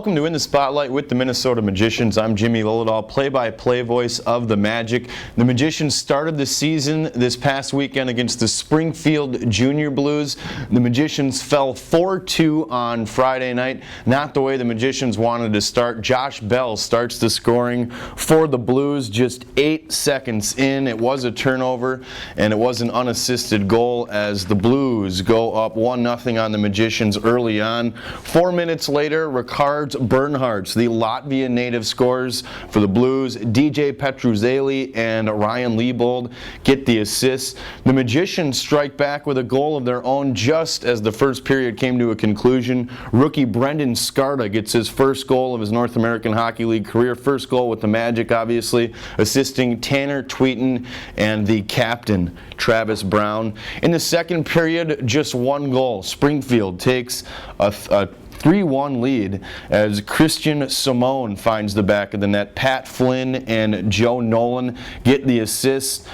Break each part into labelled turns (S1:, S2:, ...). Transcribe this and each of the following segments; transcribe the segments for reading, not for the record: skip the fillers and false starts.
S1: Welcome to In the Spotlight with the Minnesota Magicians. I'm Jimmy Lillidahl, play-by-play voice of the Magic. The Magicians started the season this past weekend against the Springfield Junior Blues. The Magicians fell 4-2 on Friday night. Not the way the Magicians wanted to start. Josh Bell starts the scoring for the Blues just 8 seconds in. It was a turnover, and it was an unassisted goal as the Blues go up 1-0 on the Magicians early on. 4 minutes later, Rickard Bernhardt, the Latvian native, scores for the Blues. DJ Petruzeli and Ryan Leibold get the assists. The Magicians strike back with a goal of their own just as the first period came to a conclusion. Rookie Brendan Skarda gets his first goal of his North American Hockey League career. First goal with the Magic, obviously, assisting Tanner Tweeten and the captain, Travis Brown. In the second period, just one goal. Springfield takes a 3-1 lead as Christian Simone finds the back of the net. Pat Flynn and Joe Nolan get the assists.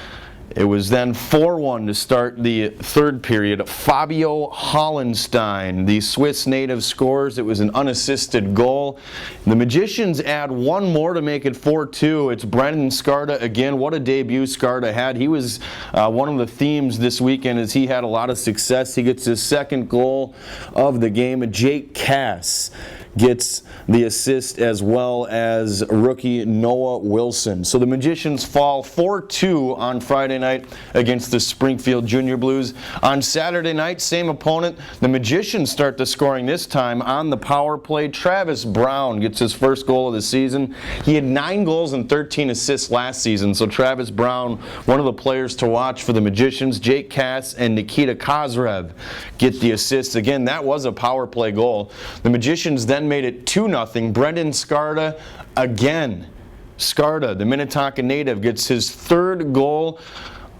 S1: It was then 4-1 to start the third period. Fabio Hollenstein, the Swiss native, scores. It was an unassisted goal. The Magicians add one more to make it 4-2. It's Brendan Skarda again. What a debut Skarda had. He was one of the themes this weekend as he had a lot of success. He gets his second goal of the game. Jake Cass gets the assist, as well as rookie Noah Wilson. So the Magicians fall 4-2 on Friday night against the Springfield Junior Blues. On Saturday night, same opponent. The Magicians start the scoring this time on the power play. Travis Brown gets his first goal of the season. He had 9 goals and 13 assists last season, so Travis Brown, one of the players to watch for the Magicians. Jake Cass and Nikita Kozrev get the assists. Again, that was a power play goal. The Magicians then made it 2-0. Brendan Skarda again. Skarda, the Minnetonka native, gets his third goal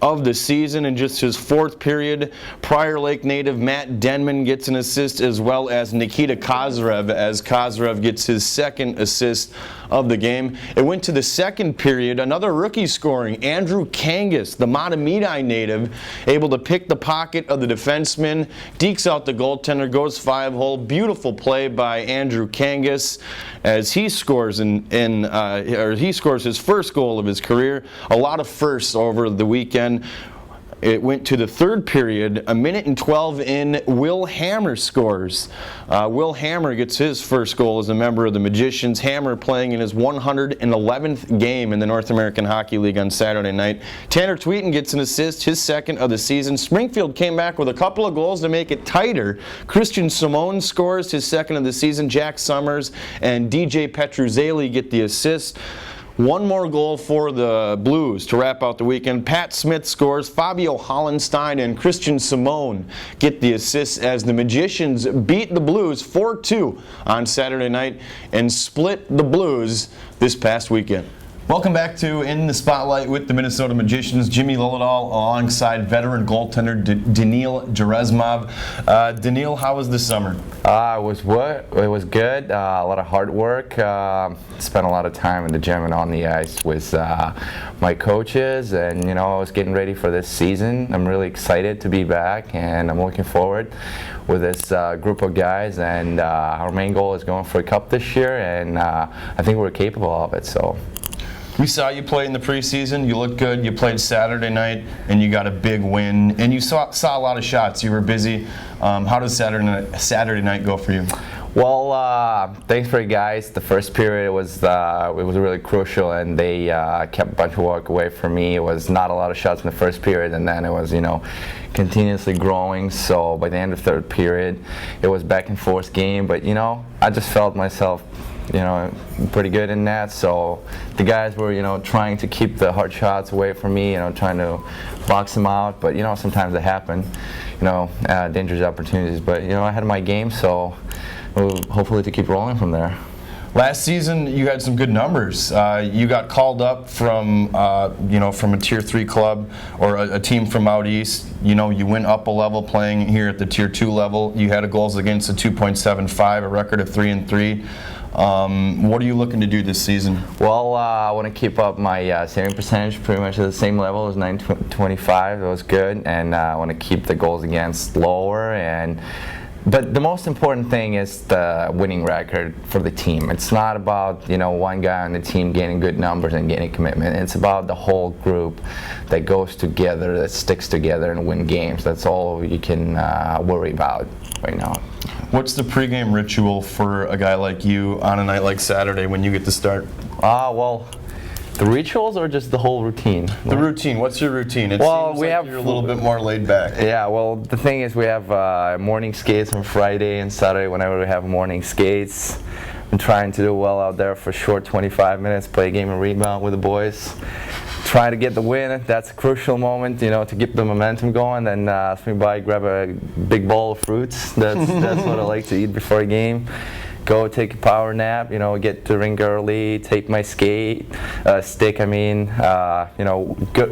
S1: of the season in just his fourth period. Prior Lake native Matt Denman gets an assist, as well as Nikita Kozrev, as Kozrev gets his second assist of the game. It went to the second period, another rookie scoring. Andrew Kangas, the Mahtomedi native, able to pick the pocket of the defenseman, dekes out the goaltender, goes 5-hole. Beautiful play by Andrew Kangas as he scores he scores his first goal of his career. A lot of firsts over the weekend. It went to the third period, 1:12 in. Will Hammer scores. Will Hammer gets his first goal as a member of the Magicians. Hammer playing in his 111th game in the North American Hockey League on Saturday night. Tanner Tweeten gets an assist, his second of the season. Springfield came back with a couple of goals to make it tighter. Christian Simone scores his second of the season. Jack Summers and DJ Petruzeli get the assists. One more goal for the Blues to wrap out the weekend. Pat Smith scores. Fabio Hollenstein and Christian Simone get the assists as the Magicians beat the Blues 4-2 on Saturday night and split the Blues this past weekend. Welcome back to In the Spotlight with the Minnesota Magicians. Jimmy Lillidahl alongside veteran goaltender Daniil Gerassimov. Daniil, how was the summer?
S2: It was good. A lot of hard work. Spent a lot of time in the gym and on the ice with my coaches, and I was getting ready for this season. I'm really excited to be back, and I'm looking forward with this group of guys. And our main goal is going for a cup this year, and I think we're capable of it. So.
S1: We saw you play in the preseason. You looked good. You played Saturday night, and you got a big win. And you saw a lot of shots. You were busy. How does Saturday night go for you?
S2: Well, thanks for it, guys. The first period was really crucial, and they kept a bunch of work away from me. It was not a lot of shots in the first period, and then it was continuously growing. So by the end of the third period, it was back and forth game. But I just felt myself pretty good in that. So the guys were, trying to keep the hard shots away from me, trying to box them out. But, sometimes they happen, dangerous opportunities. But, I had my game, so hopefully to keep rolling from there.
S1: Last season, you had some good numbers. You got called up from, from a Tier 3 club or a team from out east. You went up a level playing here at the Tier 2 level. You had a goals against of 2.75, a record of 3-3. What are you looking to do this season?
S2: Well, I want to keep up my saving percentage pretty much at the same level as .925. That was good, and I want to keep the goals against lower and But the most important thing is the winning record for the team. It's not about one guy on the team getting good numbers and getting commitment. It's about the whole group that goes together, that sticks together and win games. That's all you can worry about right now.
S1: What's the pregame ritual for a guy like you on a night like Saturday when you get to start?
S2: Well, the rituals or just the whole routine?
S1: The routine. What's your routine? It
S2: Well,
S1: seems
S2: we
S1: like
S2: have
S1: you're a little bit more laid back.
S2: Yeah, well, the thing is we have morning skates on Friday and Saturday whenever we have morning skates. I'm trying to do well out there for short 25 minutes, play a game and rebound with the boys. Try to get the win. That's a crucial moment, to keep the momentum going. Then swing by, grab a big bowl of fruits. That's what I like to eat before a game. Go take a power nap, get to the rink early, take my stick,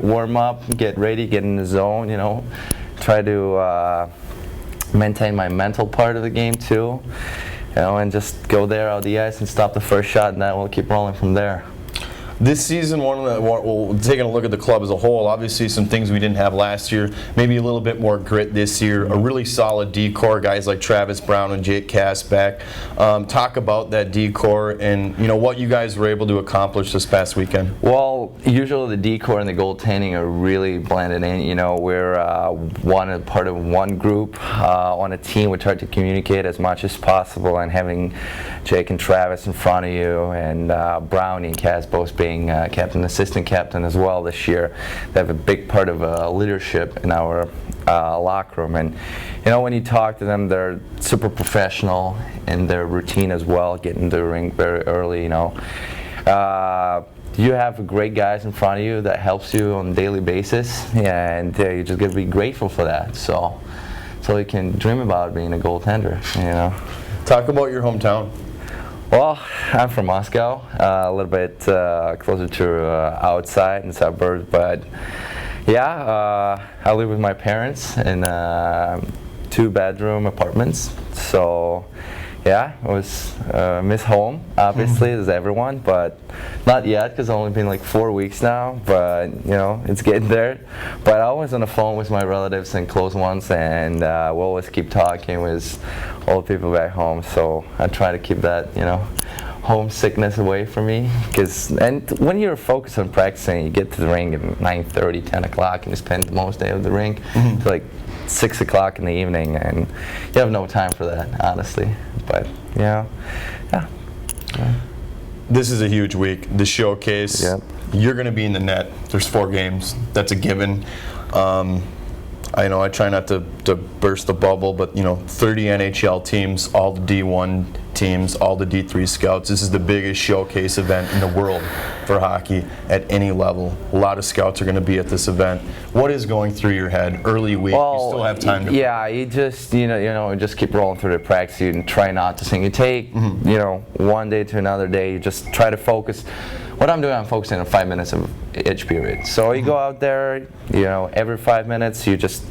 S2: warm up, get ready, get in the zone, try to maintain my mental part of the game too, and just go there out the ice and stop the first shot, and then we'll keep rolling from there.
S1: This season, taking a look at the club as a whole, obviously some things we didn't have last year, maybe a little bit more grit this year, a really solid D-core, guys like Travis Brown and Jake Cass back. Talk about that D-core and what you guys were able to accomplish this past weekend.
S2: Well, usually the D-core and the goaltending are really blended in. We're part of one group on a team. We try to communicate as much as possible, and having Jake and Travis in front of you, and Brownie and Cass both being captain, assistant captain as well this year. They have a big part of leadership in our locker room, and when you talk to them, they're super professional in their routine as well, getting to the rink very early. You have great guys in front of you that helps you on a daily basis, and you just got to be grateful for that. So you can dream about being a goaltender.
S1: Talk about your hometown.
S2: Well, I'm from Moscow, a little bit closer to outside in the suburbs, but yeah, I live with my parents in 2-bedroom apartments. So yeah, it was miss home, obviously, as everyone, but not yet, because it's only been like 4 weeks now, but it's getting there. But I'm always on the phone with my relatives and close ones, and we'll always keep talking with all the people back home, so I try to keep that, homesickness away from me, and when you're focused on practicing, you get to the rink at 9:30, 10 o'clock, and you spend the most day of the rink to like 6 o'clock in the evening, and you have no time for that, honestly. But yeah.
S1: This is a huge week. The showcase.
S2: Yep.
S1: You're going to be in the net. There's 4 games. That's a given. I try not to burst the bubble, but 30 NHL teams, all the D1 teams, all the D3 scouts. This is the biggest showcase event in the world for hockey at any level. A lot of scouts are going to be at this event. What is going through your head early week?
S2: Well,
S1: you still have time to
S2: you just just keep rolling through the practice and try not to sing. You take one day to another day. You just try to focus. What I'm doing, I'm focusing on 5 minutes of each period. So you go out there, every 5 minutes you just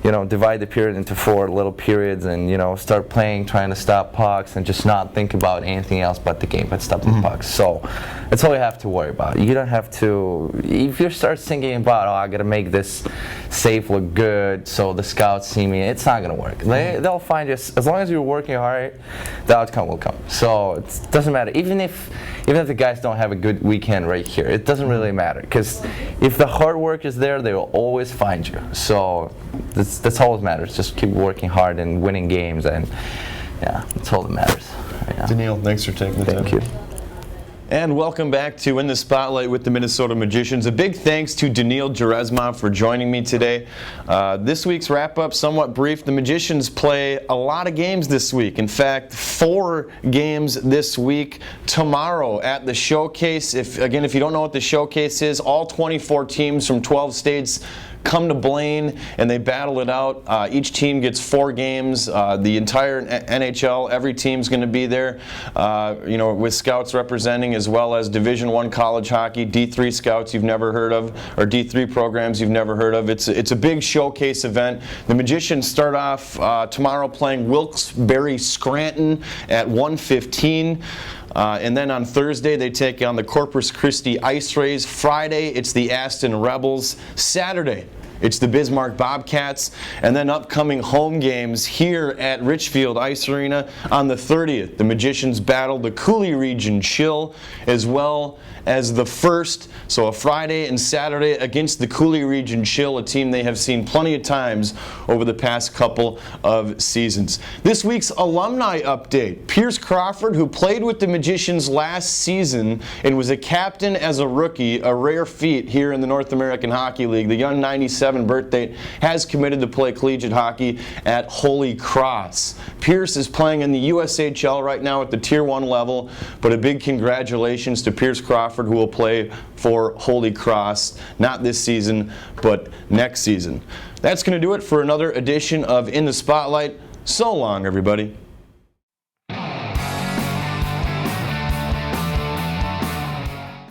S2: divide the period into 4 little periods, and start playing, trying to stop pucks, and just not think about anything else but the game, but stopping pucks. So that's all you have to worry about. You don't have to, if you start thinking about, I gotta make this save look good so the scouts see me, it's not gonna work. They'll find you, as long as you're working hard, the outcome will come. So it doesn't matter, even if the guys don't have a good weekend right here, it doesn't really matter, because if the hard work is there, they will always find you. So that's all that matters. Just keep working hard and winning games, and yeah, that's all that matters right now.
S1: Daniil, thanks for taking the time.
S2: Thank you.
S1: And welcome back to In the Spotlight with the Minnesota Magicians. A big thanks to Daniil Jaresmov for joining me today. This week's wrap-up, somewhat brief. The Magicians play a lot of games this week. In fact, 4 games this week. Tomorrow at the Showcase. If you don't know what the Showcase is, all 24 teams from 12 states come to Blaine and they battle it out. Each team gets 4 games. The entire NHL, every team's going to be there, with scouts representing, as well as Division I college hockey, D3 scouts you've never heard of, or D3 programs you've never heard of. It's a big showcase event. The Magicians start off tomorrow playing Wilkes-Barre Scranton at 1:15. And then on Thursday, they take on the Corpus Christi Ice Rays. Friday, it's the Aston Rebels. Saturday, it's the Bismarck Bobcats. And then upcoming home games here at Richfield Ice Arena on the 30th. The Magicians battle the Coulee Region Chill, as well as the first, so a Friday and Saturday against the Coulee Region Chill, a team they have seen plenty of times over the past couple of seasons. This week's alumni update. Pierce Crawford, who played with the Magicians last season and was a captain as a rookie, a rare feat here in the North American Hockey League. The young 97 birthday has committed to play collegiate hockey at Holy Cross. Pierce is playing in the USHL right now at the Tier 1 level, but a big congratulations to Pierce Crawford, who will play for Holy Cross, not this season, but next season. That's going to do it for another edition of In the Spotlight. So long, everybody.